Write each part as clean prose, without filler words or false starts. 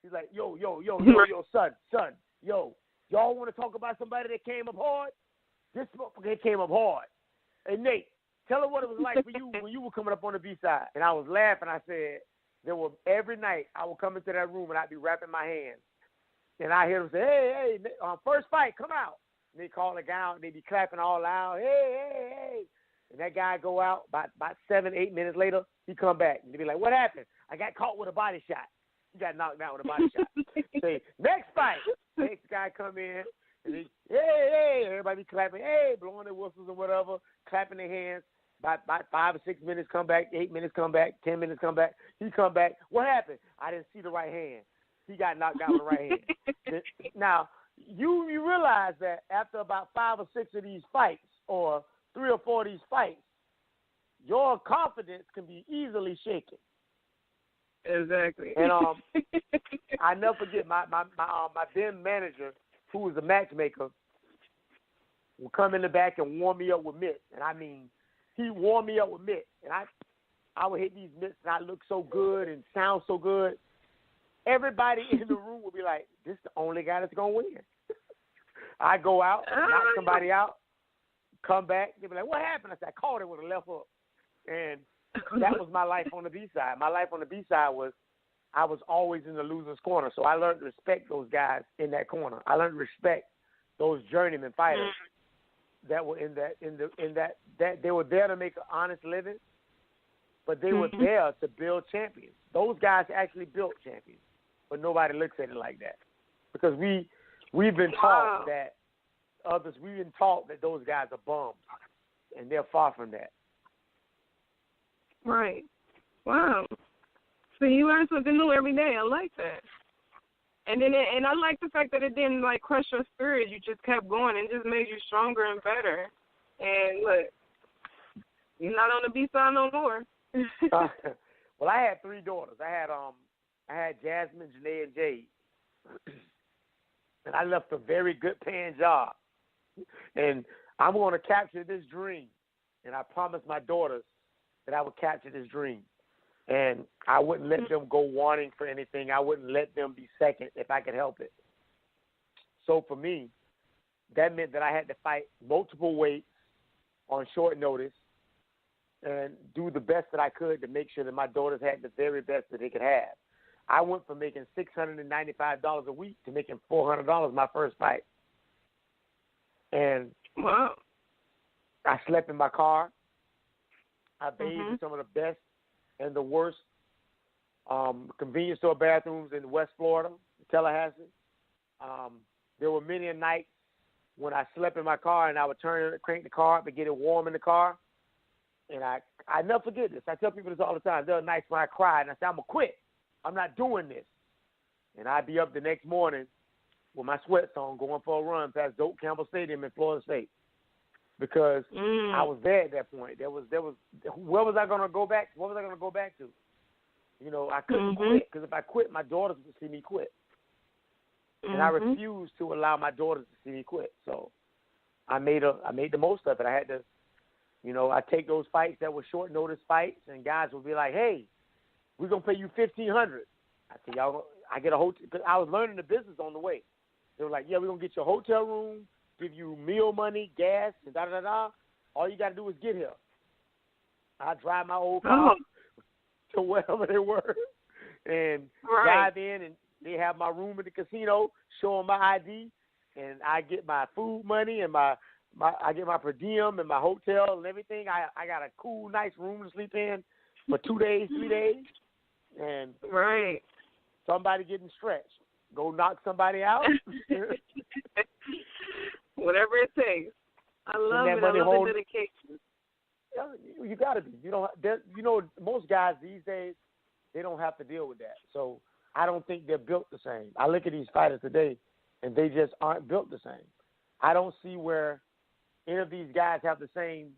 He's like, yo, son, yo, y'all want to talk about somebody that came up hard? This motherfucker came up hard. Hey, Nate, tell her what it was like for you when you were coming up on the B-side. And I was laughing. I said, every night I would come into that room and I'd be wrapping my hands. And I hear them say, hey, first fight, come out. And they call the guy out and they be clapping all loud, hey. And that guy go out, about 7-8 minutes later, he come back. And they be like, what happened? I got caught with a body shot. He got knocked out with a body shot. Say, next fight. Next guy come in. And they, hey, everybody clapping, hey, blowing their whistles or whatever, clapping their hands. About 5 or 6 minutes come back, 8 minutes come back, 10 minutes come back. He come back. What happened? I didn't see the right hand. He got knocked out with the right hand. Now, you realize that after about 5 or 6 of these fights or 3 or 4 of these fights, your confidence can be easily shaken. Exactly. And I never forget my then manager, who was a matchmaker, would come in the back and warm me up with mitts. And I mean, he warmed me up with mitts. And I would hit these mitts and I look so good and sound so good. Everybody in the room would be like, this is the only guy that's going to win. I go out, knock somebody out, come back. They'd be like, what happened? I said, I caught it with a left hook. And that was my life on the B-side. My life on the B-side was I was always in the loser's corner. So I learned to respect those guys in that corner. I learned to respect those journeyman fighters that were in that they were there to make an honest living, but they were there to build champions. Those guys actually built champions, but nobody looks at it like that because we've been taught that we've been taught that those guys are bums, and they're far from that. Right. Wow. So you learn something new every day. I like that. And I like the fact that it didn't like crush your spirit. You just kept going and just made you stronger and better. And look, you're not on the B-side no more. Well, I had 3 daughters. I had Jasmine, Janae, and Jade. And I left a very good paying job. And I'm going to capture this dream. And I promised my daughters that I would capture this dream. And I wouldn't let them go wanting for anything. I wouldn't let them be second if I could help it. So for me, that meant that I had to fight multiple weights on short notice and do the best that I could to make sure that my daughters had the very best that they could have. I went from making $695 a week to making $400 my first fight. And wow. I slept in my car. I bathed in some of the best and the worst convenience store bathrooms in West Florida, Tallahassee. There were many a nights when I slept in my car and I would crank the car up and get it warm in the car. And I never forget this. I tell people this all the time. There are nights when I cried and I said, I'm going to quit. I'm not doing this. And I'd be up the next morning with my sweats on going for a run past Nate Campbell Stadium in Florida State. Because I was there at that point. There was where was I going to go back? What was I going to go back to? You know, I couldn't quit because if I quit, my daughters would see me quit. And I refused to allow my daughters to see me quit. So I made the most of it. I had to, you know, I take those fights that were short notice fights, and guys would be like, "Hey, we're gonna pay you $1,500." I said, "Y'all, I get a hotel." Cause I was learning the business on the way. They were like, "Yeah, we're gonna get you a hotel room, give you meal money, gas, and da da da. All you got to do is get here." I drive my old car to wherever they were, and drive in, and they have my room in the casino, show them my ID, and I get my food money and I get my per diem and my hotel and everything. I got a cool, nice room to sleep in for 2 days, 3 days, and somebody getting stretched. Go knock somebody out. Whatever it takes. I love it. I love the dedication. You got to be. You know, most guys these days, they don't have to deal with that. So I don't think they're built the same. I look at these fighters today, and they just aren't built the same. I don't see where any of these guys have the same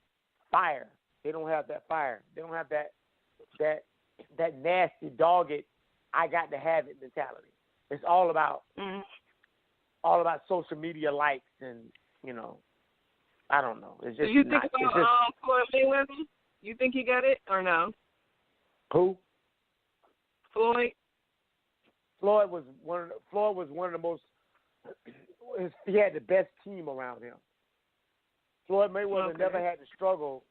fire. They don't have that fire. They don't have that nasty, dogged, I got to have it mentality. It's all about social media likes and, you know, I don't know. It's just. Do you think about Floyd Mayweather? You think he got it or no? Who? Floyd Floyd was one of the most. He had the best team around him. Floyd Mayweather never had to struggle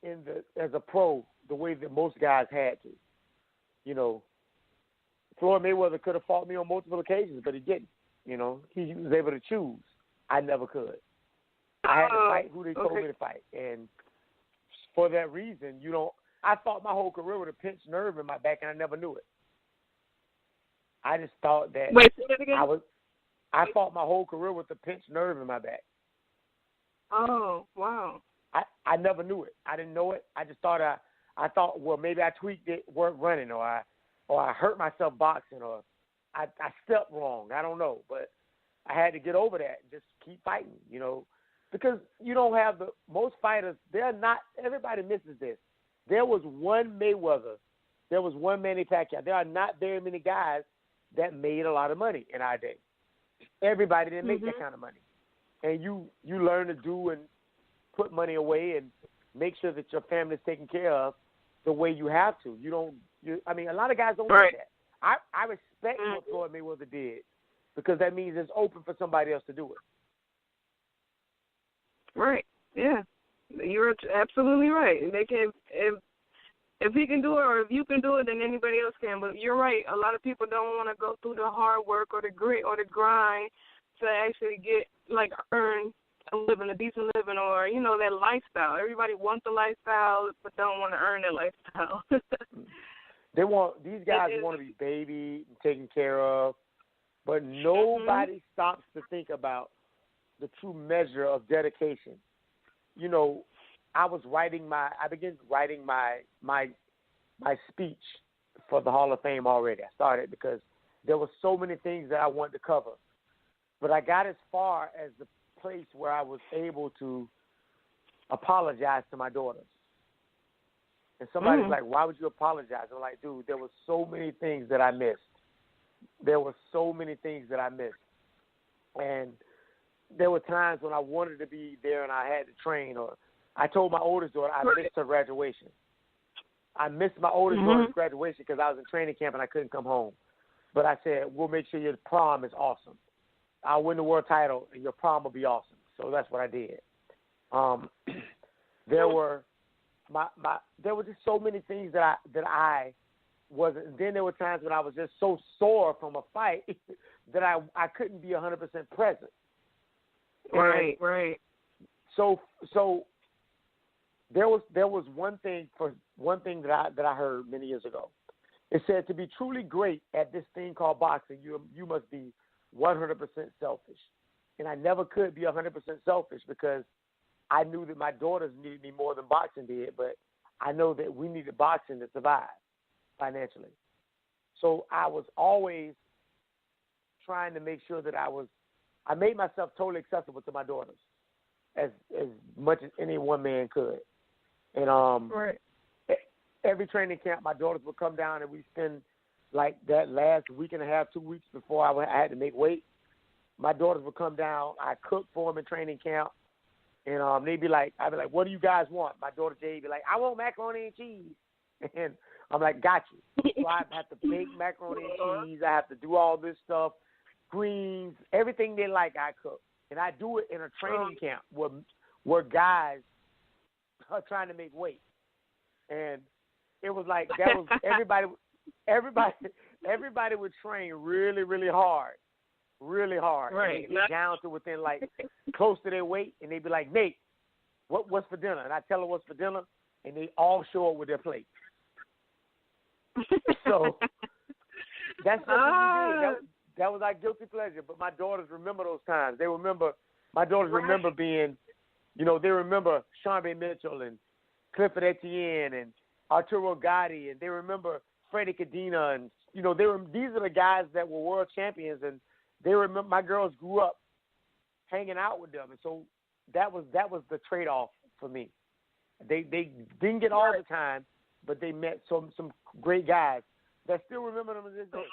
as a pro the way that most guys had to. You know, Floyd Mayweather could have fought me on multiple occasions, but he didn't. You know, he was able to choose. I never could. I had to fight who they told me to fight, and for that reason, I fought my whole career with a pinched nerve in my back, and I never knew it. I just thought that I fought my whole career with a pinched nerve in my back. Oh, wow. I never knew it. I didn't know it. I just thought I thought, well, maybe I tweaked it, weren't running, or I hurt myself boxing, or I stepped wrong. I don't know, but I had to get over that and just keep fighting, because you don't have most fighters. They're not. Everybody misses this. There was one Mayweather. There was one Manny Pacquiao. There are not very many guys that made a lot of money in our day. Everybody didn't make that kind of money, and you learn to do and put money away and make sure that your family's taken care of the way you have to. A lot of guys don't do that. I respect what Floyd Mayweather did, because that means it's open for somebody else to do it. Right. Yeah. You're absolutely right. They can, if he can do it, or if you can do it, then anybody else can. But you're right. A lot of people don't want to go through the hard work or the grit or the grind to actually earn a decent living, or that lifestyle. Everybody wants the lifestyle, but don't want to earn that lifestyle. These guys want to be babied and taken care of, but nobody stops to think about the true measure of dedication. I began writing my speech for the Hall of Fame already. I started because there were so many things that I wanted to cover, but I got as far as the place where I was able to apologize to my daughters. And somebody's like, why would you apologize? I'm like, dude, there were so many things that I missed. And there were times when I wanted to be there and I had to train, or I told my oldest daughter I missed her graduation. I missed my oldest daughter's graduation because I was in training camp and I couldn't come home. But I said, we'll make sure your prom is awesome. I'll win the world title and your prom will be awesome. So that's what I did. There were just so many things that I wasn't. And then there were times when I was just so sore from a fight that I couldn't be 100% present. Right, right. So there was one thing that I heard many years ago. It said, to be truly great at this thing called boxing, you must be 100% selfish. And I never could be 100% selfish because I knew that my daughters needed me more than boxing did, but I know that we needed boxing to survive financially. So I was always trying to make sure that I made myself totally accessible to my daughters as much as any one man could. And every training camp, my daughters would come down and we spend like that last week and a half, 2 weeks before I had to make weight. My daughters would come down. I cooked for them in training camp. And I'd be like, what do you guys want? My daughter Jay would be like, I want macaroni and cheese. And I'm like, got you. So I have to make macaroni and cheese. I have to do all this stuff, greens, everything they like I cook. And I do it in a training camp where guys are trying to make weight. And it was like that was everybody would train really, really hard. Really hard. Right. And they get down to within like close to their weight, and they'd be like, Nate, what's for dinner? And I tell them what's for dinner, and they all show up with their plate. So that's what we did. That was our guilty pleasure. But my daughters remember those times. My daughters remember being, they remember Sharmay Mitchell and Clifford Etienne and Arturo Gatti, and they remember Freddie Cadena, and these are the guys that were world champions, and they remember my girls grew up hanging out with them, and so that was the trade-off for me. They didn't get all the time, but they met some great guys that still remember them to this day.